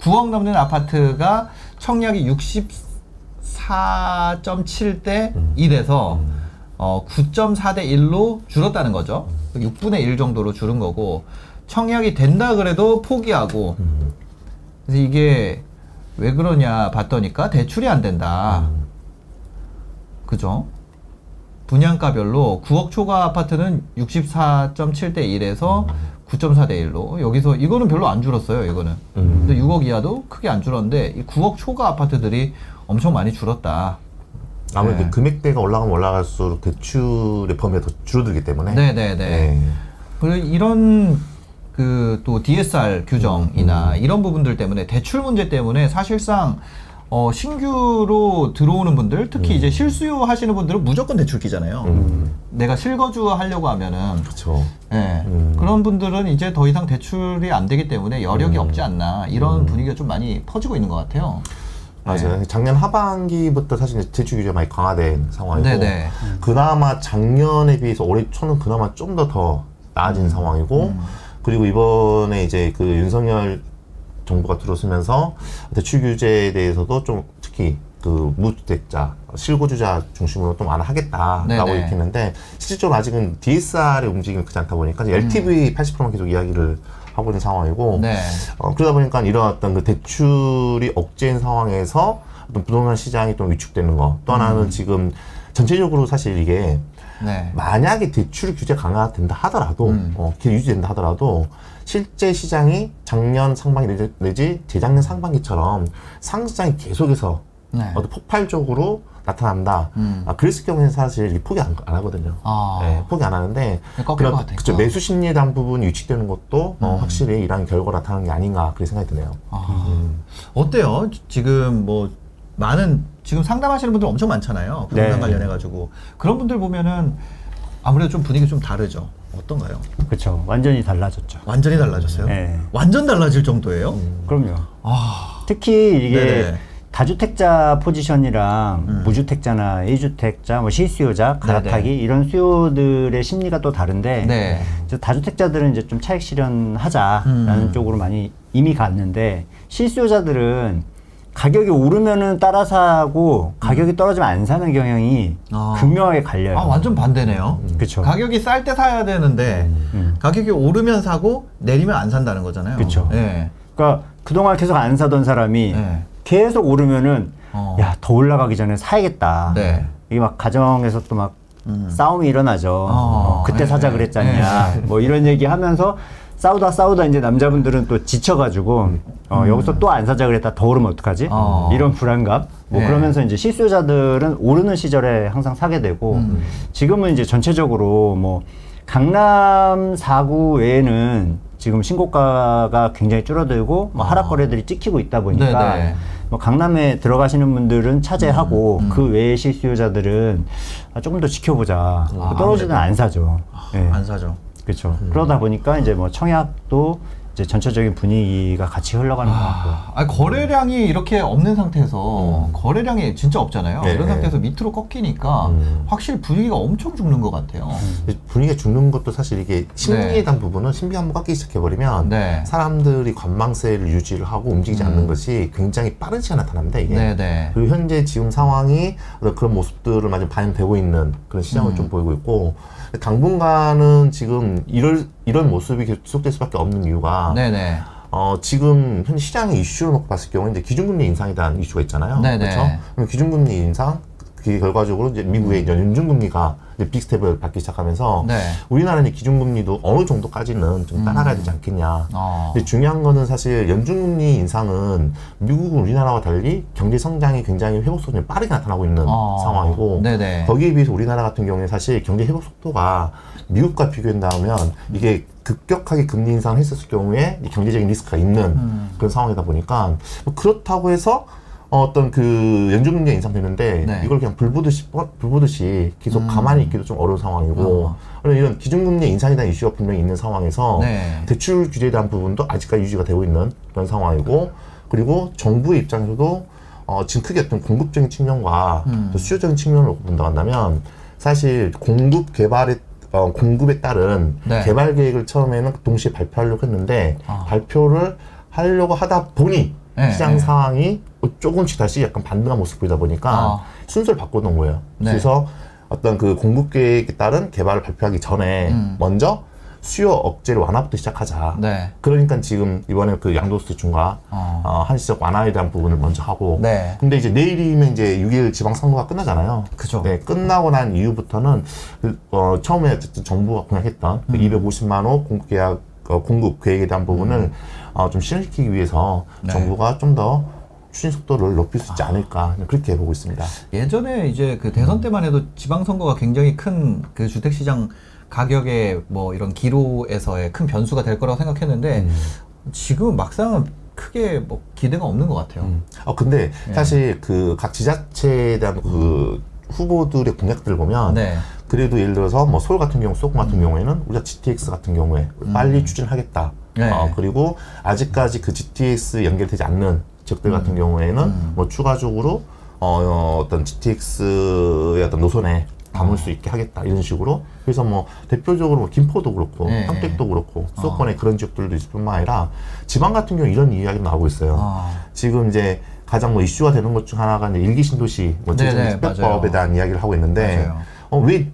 9억 넘는 아파트가 청약이 64.7대 1에서 9.4대 1로 줄었다는 거죠. 6분의 1 정도로 줄은 거고, 청약이 된다 그래도 포기하고. 그래서 이게 왜 그러냐 봤더니까 대출이 안 된다. 그죠? 분양가별로 9억 초과 아파트는 64.7대 1에서 9.4대 1로, 여기서 이거는 별로 안 줄었어요. 이거는 근데 6억 이하도 크게 안 줄었는데 이 9억 초과 아파트들이 엄청 많이 줄었다. 아무래도 네. 금액대가 올라가면 올라갈수록 대출의 범위가 더 줄어들기 때문에. 네네네. 네. 그리고 이런 그 또 DSR 규정이나 이런 부분들 때문에, 대출 문제 때문에 사실상 신규로 들어오는 분들, 특히 이제 실수요 하시는 분들은 무조건 대출 끼잖아요. 내가 실거주 하려고 하면은. 그렇죠. 네. 그런 분들은 이제 더 이상 대출이 안 되기 때문에 여력이 없지 않나, 이런 분위기가 좀 많이 퍼지고 있는 것 같아요. 맞아요. 네. 작년 하반기부터 사실 대출 규제가 많이 강화된 상황이고, 네네. 그나마 작년에 비해서 올해 초는 그나마 좀 더 나아진 상황이고, 그리고 이번에 이제 그 윤석열 정부가 들어서면서 대출 규제에 대해서도 좀 특히 그 무주택자, 실거주자 중심으로 좀 완화하겠다라고 네네. 이렇게 했는데, 실질적으로 아직은 DSR의 움직임이 크지 않다 보니까 LTV 80%만 계속 이야기를 하고 있는 상황이고, 네. 그러다 보니까 이런 어떤 그 대출이 억제인 상황에서 어떤 부동산 시장이 좀 위축되는 거. 또 하나는 지금 전체적으로 사실 이게 네. 만약에 대출 규제 강화된다 하더라도, 계속 유지된다 하더라도, 실제 시장이 작년 상반기 내지 재작년 상반기처럼 상승장이 계속해서 네. 어떤 폭발적으로 나타난다. 그랬을 경우에는 사실 포기 안 하거든요. 네, 포기 안 하는데, 꺾일 것 같아요. 그쵸, 매수 심리에 대한 부분이 위축되는 것도 확실히 이러한 결과가 나타나는 게 아닌가, 그런 생각이 드네요. 어때요? 지금 뭐 많은 지금 상담하시는 분들 엄청 많잖아요. 부동산 네. 관련해가지고. 그런 분들 보면은 아무래도 좀 분위기 좀 다르죠. 어떤가요? 그렇죠. 완전히 달라졌죠. 완전히 달라졌어요? 네. 완전 달라질 정도예요? 그럼요. 아, 특히 이게 네네. 다주택자 포지션이랑 무주택자나 1주택자, 뭐 실수요자, 갈아타기 네네. 이런 수요들의 심리가 또 다른데, 네. 이제 다주택자들은 이제 좀 차익 실현하자라는 쪽으로 많이 이미 갔는데, 실수요자들은 가격이 오르면은 따라 사고 가격이 떨어지면 안 사는 경향이 극명하게 갈려요. 아, 완전 반대네요. 그쵸. 가격이 쌀 때 사야 되는데 가격이 오르면 사고 내리면 안 산다는 거잖아요. 그쵸. 네. 그러니까 그동안 계속 안 사던 사람이 네. 계속 오르면은 야, 더 올라가기 전에 사야겠다. 네. 이게 막 가정에서 또 막 싸움이 일어나죠. 그때 네. 사자 그랬잖냐. 뭐 이런 얘기 하면서 싸우다 이제 남자분들은 또 지쳐가지고 여기서 또 안 사자 그랬다 더 오르면 어떡하지? 이런 불안감. 뭐 네. 그러면서 이제 실수요자들은 오르는 시절에 항상 사게 되고, 지금은 이제 전체적으로 뭐 강남 4구 외에는 지금 신고가가 굉장히 줄어들고 뭐 하락 거래들이 찍히고 있다 보니까 네네. 뭐 강남에 들어가시는 분들은 차지하고 그 외의 실수요자들은 조금 더 지켜보자. 떨어지든 안 사죠. 예. 안 사죠. 그렇죠. 그러다 보니까 이제 뭐 청약도 이제 전체적인 분위기가 같이 흘러가는 것 같고요. 아, 거래량이 이렇게 없는 상태에서 거래량이 진짜 없잖아요. 네. 이런 상태에서 밑으로 꺾이니까 확실히 분위기가 엄청 죽는 것 같아요. 분위기가 죽는 것도 사실 이게 심리에 네. 대한 부분은 심리 한번 깎이기 시작해버리면 네. 사람들이 관망세를 유지를 하고 움직이지 않는 것이 굉장히 빠른 시간에 나타납니다, 이게. 네네. 그리고 현재 지금 상황이 어떤 그런 모습들을 많이 반영되고 있는 그런 시장을 좀 보이고 있고, 당분간은 지금 이런 모습이 계속될 수밖에 없는 이유가, 네네. 지금 현재 시장의 이슈를 놓고 봤을 경우에 이제 기준금리 인상에 대한 이슈가 있잖아요. 네네. 그렇죠? 그럼 기준금리 인상, 그 결과적으로 이제 미국의 연준금리가 이제 빅스텝을 밟기 시작하면서 네. 우리나라는 이제 기준금리도 어느 정도까지는 좀 따라가야 되지 않겠냐. 근데 중요한 거는 사실 연준금리 인상은 미국은 우리나라와 달리 경제 성장이 굉장히 회복 속도가 빠르게 나타나고 있는 상황이고, 네네. 거기에 비해서 우리나라 같은 경우에 사실 경제 회복 속도가 미국과 비교한다면 이게 급격하게 금리 인상을 했었을 경우에 이 경제적인 리스크가 있는 그런 상황이다 보니까, 그렇다고 해서 어떤 그 연준금리가 인상되는데 네. 이걸 그냥 불보듯이 계속 가만히 있기도 좀 어려운 상황이고, 이런 기준금리 인상에 대한 이슈가 분명히 있는 상황에서 네. 대출 규제에 대한 부분도 아직까지 유지가 되고 있는 그런 상황이고, 그리고 정부의 입장에서도 지금 크게 어떤 공급적인 측면과 또 수요적인 측면을 놓고 본다고 한다면, 사실 공급에 따른 네. 개발 계획을 처음에는 동시에 발표하려고 했는데 발표를 하려고 하다 보니 네, 시장 네. 상황이 조금씩 다시 약간 반등한 모습 보이다 보니까 순서를 바꿔놓은 거예요. 네. 그래서 어떤 그 공급 계획에 따른 개발을 발표하기 전에 먼저 수요 억제를 완화부터 시작하자. 네. 그러니까 지금 이번에 그 양도세 중과 한시적 완화에 대한 부분을 먼저 하고. 네. 근데 이제 내일이면 이제 6일 지방선거가 끝나잖아요. 그죠. 네, 끝나고 난 이후부터는 처음에 어쨌든 정부가 공약했던 그 250만 호 공급 계약 공급 계획에 대한 부분을 좀 실현시키기 위해서 네. 정부가 좀 더 추진 속도를 높일 수 있지 않을까 그렇게 보고 있습니다. 예전에 이제 그 대선 때만 해도 지방선거가 굉장히 큰 그 주택시장 가격의 뭐 이런 기로에서의 큰 변수가 될 거라고 생각했는데 지금 막상은 크게 뭐 기대가 없는 것 같아요. 근데 사실 그 각 지자체에 대한 그 후보들의 공약들을 보면 네. 그래도 예를 들어서 뭐 서울 같은 경우, 수도권 같은 경우에는 우리가 GTX 같은 경우에 빨리 추진하겠다. 네. 그리고 아직까지 그 GTX 연결되지 않는 지역들 같은 경우에는 뭐 추가적으로 어떤 GTX의 어떤 노선에 담을 수 있게 하겠다 이런 식으로. 그래서 뭐 대표적으로 뭐 김포도 그렇고 네. 평택도 그렇고 수도권에 그런 지역들도 있을 뿐만 아니라 지방 같은 경우 이런 이야기도 나오고 있어요. 지금 이제 가장 뭐 이슈가 되는 것 중 하나가 이제 일기 신도시 뭐 네네, 특별법에 대한 이야기를 하고 있는데 맞아요. 왜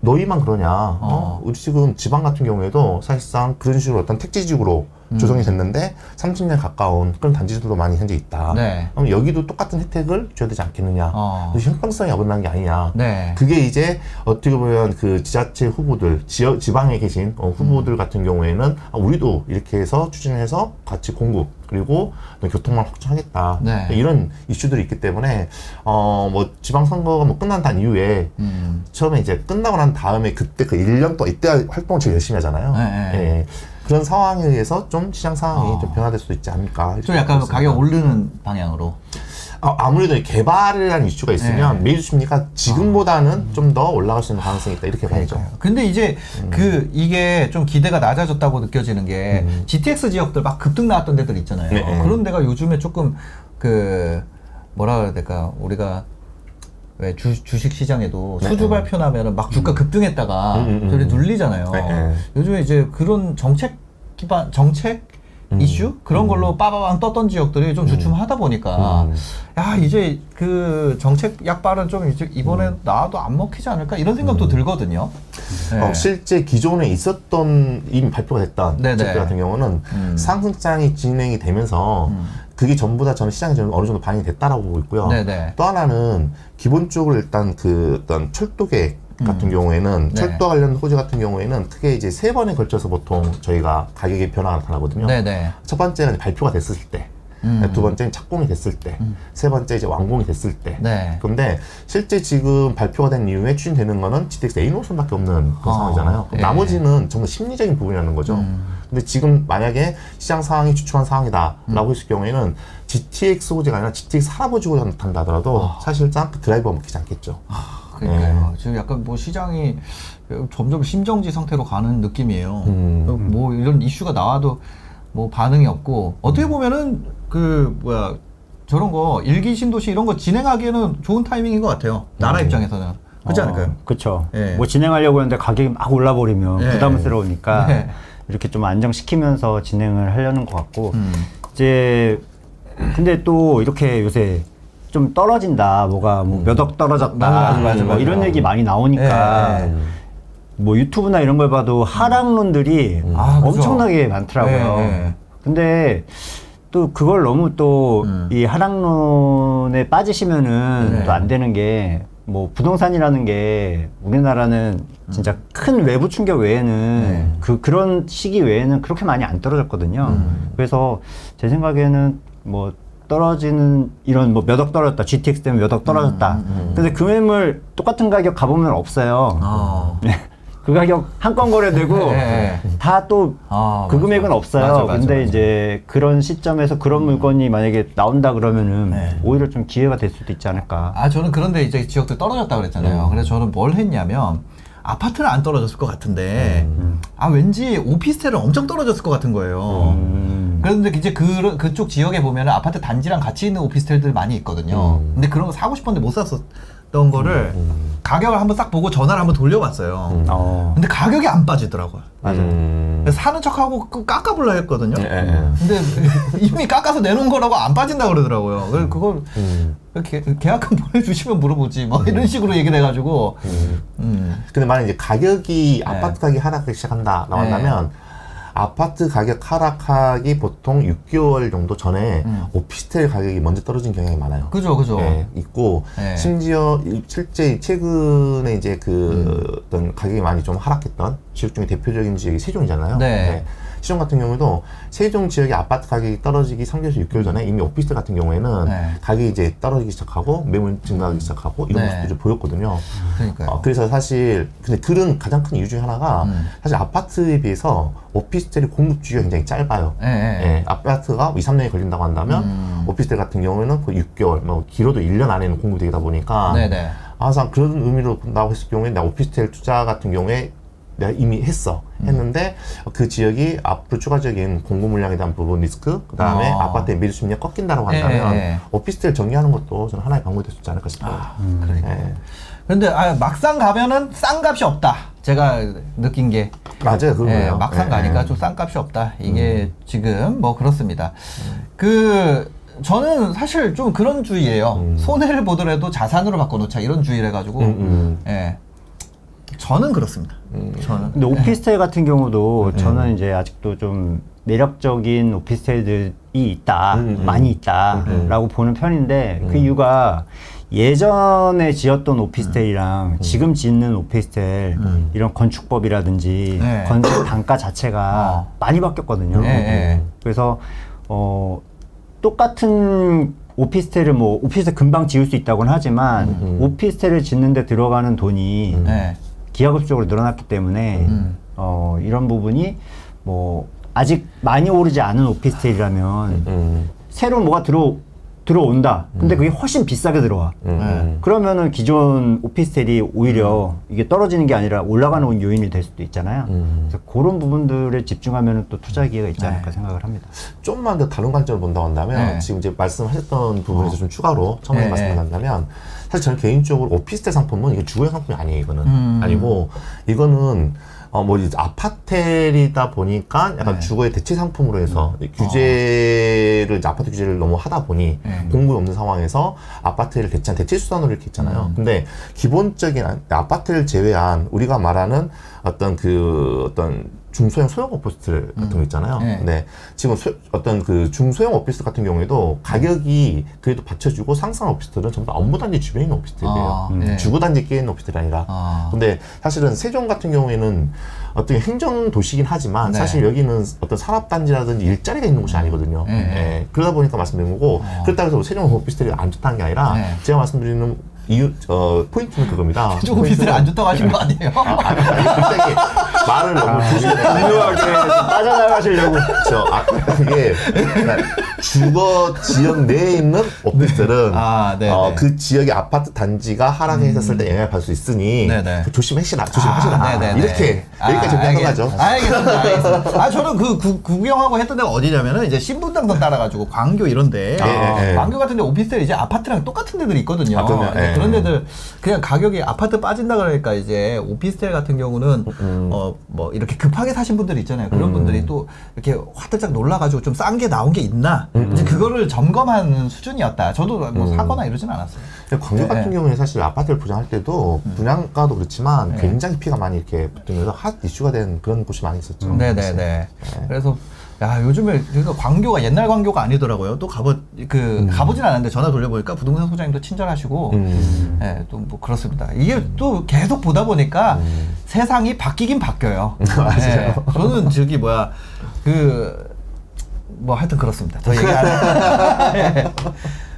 너희만 그러냐? 우리 지금 지방 같은 경우에도 사실상 그런 식으로 어떤 택지지구로 조성이 됐는데 30년 가까운 그런 단지들도 많이 현재 있다. 네. 그럼 여기도 똑같은 혜택을 줘야 되지 않겠느냐? 형평성이 어긋난 게 아니냐? 네. 그게 이제 어떻게 보면 그 지자체 후보들, 지방에 계신 후보들 같은 경우에는 우리도 이렇게 해서 추진해서 같이 공급 그리고 교통망 확충하겠다. 네. 이런 이슈들이 있기 때문에 뭐 지방선거가 뭐 끝난 단 이후에 처음에 이제 끝나고 난 다음에 그때 그 1년 동안 이때 활동을 제일 열심히 하잖아요. 네. 예. 그런 상황에 의해서 좀 시장 상황이 좀 변화될 수도 있지 않을까. 좀 약간 가격 오르는 방향으로. 아무래도 개발이라는 이슈가 있으면 네. 매주 심리가 지금보다는 좀 더 올라갈 수 있는 가능성이 있다 이렇게 봐야죠. 근데 이제 이게 좀 기대가 낮아졌다고 느껴지는 게 GTX 지역들 막 급등 나왔던 데들 있잖아요. 네. 그런 데가 요즘에 조금 그 뭐라 그래야 될까 우리가 왜 주식 시장에도 수주 발표 나면은 막 주가 급등했다가 저리 눌리잖아요. 네. 요즘에 이제 그런 정책 기반 정책 이슈 그런 걸로 빠바방 떴던 지역들이 좀 주춤하다 보니까 야 이제 그 정책 약발은 좀 이제 이번에 나와도 안 먹히지 않을까 이런 생각도 들거든요. 네. 실제 기존에 있었던 이미 발표가 됐던 네네. 지역들 같은 경우는 상승장이 진행이 되면서 그게 전부 다 저는 시장에 좀 어느 정도 반영이 됐다라고 보고 있고요. 네네. 또 하나는 기본적으로 일단 그 어떤 철도 계획 같은 경우에는 네. 철도 관련 호재 같은 경우에는 크게 이제 3번에 걸쳐서 보통 저희가 가격의 변화가 나타나거든요. 네네. 첫 번째는 발표가 됐을 때, 두 번째는 착공이 됐을 때, 세 번째 이제 완공이 됐을 때. 네. 그런데 실제 지금 발표가 된 이후에 추진되는 거는 GTX A 노선밖에 없는 그런 상황이잖아요. 그럼 예. 나머지는 전부 심리적인 부분이라는 거죠. 근데 지금 만약에 시장 상황이 주춤한 상황이다라고 했을 경우에는 GTX 호재가 아니라 GTX 할아버지 호재가 나타난다 하더라도 사실상 그 드라이버가 먹히지 않겠죠. 그러니까요. 지금 약간 뭐 시장이 점점 심정지 상태로 가는 느낌이에요. 뭐 이런 이슈가 나와도 뭐 반응이 없고 어떻게 보면은 그 뭐야 저런 거 일기 신도시 이런 거 진행하기에는 좋은 타이밍인 것 같아요. 나라 입장에서는 그렇지 않을까요? 그렇죠. 예. 뭐 진행하려고 했는데 가격이 막 올라버리면 예. 부담스러우니까 네. 이렇게 좀 안정시키면서 진행을 하려는 것 같고 이제 근데 또 이렇게 요새 좀 떨어진다, 뭐가 뭐 몇 억 떨어졌다, 맞아. 뭐 이런 얘기 많이 나오니까 예. 뭐 유튜브나 이런 걸 봐도 하락론들이 그죠. 엄청나게 많더라고요. 예. 근데 또 그걸 너무 또 이 하락론에 빠지시면은 네. 또 안 되는 게 뭐 부동산이라는 게 우리나라는 진짜 큰 외부 충격 외에는 그런 시기 외에는 그렇게 많이 안 떨어졌거든요. 그래서 제 생각에는 뭐 떨어지는 이런 뭐 몇 억 떨어졌다, GTX 때문에 몇 억 떨어졌다. 근데 그 매물 똑같은 가격 가보면 없어요. 그 가격 한 건 거래되고 네. 다 또 그 금액은 없어요. 근데 이제 그런 시점에서 그런 물건이 만약에 나온다 그러면은 오히려 좀 기회가 될 수도 있지 않을까. 저는 그런데 이제 지역들 떨어졌다 그랬잖아요. 그래서 저는 뭘 했냐면 아파트는 안 떨어졌을 것 같은데 왠지 오피스텔은 엄청 떨어졌을 것 같은 거예요. 그런데 이제 그쪽 지역에 보면 아파트 단지랑 같이 있는 오피스텔들 많이 있거든요. 근데 그런 거 사고 싶었는데 못 샀었단 있던 거를 가격을 한번 싹 보고 전화를 한번 돌려봤어요. 근데 가격이 안 빠지더라고요. 그래서 사는 척하고 깎아볼라 했거든요. 근데 이미 깎아서 내놓은 거라고 안 빠진다 그러더라고요. 그래서 그걸 계약금 보내주시면 물어보지 뭐 이런 식으로 얘기를 해가지고. 근데 만약 이제 가격이 아파트 가격이 하락하기 시작한다라고 한다면 아파트 가격 하락하기 보통 6개월 정도 전에 오피스텔 가격이 먼저 떨어진 경향이 많아요. 그죠. 네, 있고 심지어 실제 최근에 이제 그 어떤 가격이 많이 좀 하락했던 지역 중에 대표적인 지역이 세종이잖아요. 네. 세종 같은 경우도 세종 지역의 아파트 가격이 떨어지기 3개월에서 6개월 전에 이미 오피스텔 같은 경우에는 가격이 이제 떨어지기 시작하고 매물 증가하기 시작하고 이런 모습들이 좀 보였거든요. 그러니까요. 그래서 사실 근데 그런 가장 큰 이유 중에 하나가 사실 아파트에 비해서 오피스텔이 공급 주기가 굉장히 짧아요. 아파트가 2, 3년이 걸린다고 한다면 오피스텔 같은 경우에는 그 6개월, 뭐 길어도 1년 안에는 공급이 되다 보니까 항상 그런 의미로 본다고 했을 경우에 나 오피스텔 투자 같은 경우에 내가 이미 했는데 그 지역이 앞으로 추가적인 공급 물량에 대한 부분 리스크, 그 다음에 아파트의 매수 심리가 꺾인다고 한다면 오피스텔 정리하는 것도 저는 하나의 방법이 될 수 있지 않을까 싶어요. 그러니까. 근데 막상 가면은 싼 값이 없다. 제가 느낀 게 맞아요, 그거예요. 막상 가니까 좀 싼 값이 없다. 이게 지금 뭐 그렇습니다. 저는 사실 좀 그런 주의예요. 손해를 보더라도 자산으로 바꿔놓자 이런 주의를 해가지고 저는 그렇습니다. 저는. 근데 오피스텔 같은 경우도 저는 이제 아직도 좀 매력적인 오피스텔들이 있다, 많이 있다라고 보는 편인데 그 이유가 예전에 지었던 오피스텔이랑 지금 짓는 오피스텔 이런 건축법이라든지 건축 단가 자체가 많이 바뀌었거든요. 그래서 똑같은 오피스텔을 뭐 오피스텔 금방 지을 수 있다고는 하지만 오피스텔을 짓는데 들어가는 돈이 기하급수적으로 늘어났기 때문에 이런 부분이 뭐 아직 많이 오르지 않은 오피스텔이라면 새로 뭐가 들어온다. 근데 그게 훨씬 비싸게 들어와. 그러면은 기존 오피스텔이 오히려 이게 떨어지는 게 아니라 올라가는 요인이 될 수도 있잖아요. 그래서 그런 부분들에 집중하면 또 투자 기회가 있지 않을까 생각을 합니다. 좀만 더 다른 관점을 본다고 한다면 지금 이제 말씀하셨던 부분에서 좀 추가로 처음에 말씀드린다면 사실 저는 개인적으로 오피스텔 상품은 이게 주거용 상품이 아니에요. 이거는 아니고 이거는 뭐 이제 아파텔이다 보니까 약간 주거의 대체 상품으로 해서 규제를 이제 아파트 규제를 너무 하다 보니 공급이 없는 상황에서 아파트를 대체한 대체 수단으로 이렇게 있잖아요. 근데 기본적인 아파트를 제외한 우리가 말하는 어떤 중소형 소형 오피스텔 같은 거 있잖아요. 근데 지금 어떤 그 중소형 오피스텔 같은 경우에도 가격이 그래도 받쳐주고 상승한 오피스텔은 전부 다 업무단지 주변에 있는 오피스텔이에요. 주거단지 끼어 있는 오피스텔이 아니라. 근데 사실은 세종 같은 경우에는 어떻게 행정도시긴 하지만 사실 여기는 어떤 산업단지라든지 일자리가 있는 곳이 아니거든요. 그러다 보니까 말씀드린 거고 그렇다고 해서 세종 오피스텔이 안 좋다는 게 아니라 제가 말씀드리는 포인트는 그겁니다. 세종 오피스텔이 안 좋다고 하신 거 아니에요? 갑자기 말을 너무 중요하게 빠져나가시려고. 이게 주거 지역 내에 있는 오피스텔은 그 지역의 아파트 단지가 하락했었을 때 영향을 받을 수 있으니 조심하시라. 이렇게 여기까지 정리한 거죠. 알겠습니다. 저는 구경하고 했던 데가 어디냐면은 이제 신분당선 따라가지고 광교 이런데 광교 같은데 오피스텔 이제 아파트랑 똑같은 데들이 있거든요. 그런 데들 그냥 가격이 아파트 빠진다 그러니까 이제 오피스텔 같은 경우는 뭐 이렇게 급하게 사신 분들 있잖아요. 그런 분들이 또 이렇게 화들짝 놀라가지고 좀 싼 게 나온 게 있나 이제 그거를 점검하는 수준이었다. 저도 뭐 사거나 이러진 않았어요. 광교 같은 경우에 사실 아파트를 분양할 때도 분양가도 그렇지만 굉장히 피가 많이 이렇게 붙으면서 핫 이슈가 된 그런 곳이 많이 있었죠. 네네네. 그래서 요즘에 그러니까 광교가 옛날 광교가 아니더라고요. 또 가보진 않았는데 전화 돌려보니까 부동산 소장님도 친절하시고 또 뭐 그렇습니다. 이게 또 계속 보다 보니까 세상이 바뀌긴 바뀌어요. 저는 뭐 하여튼 그렇습니다. 더 얘기 안 해요.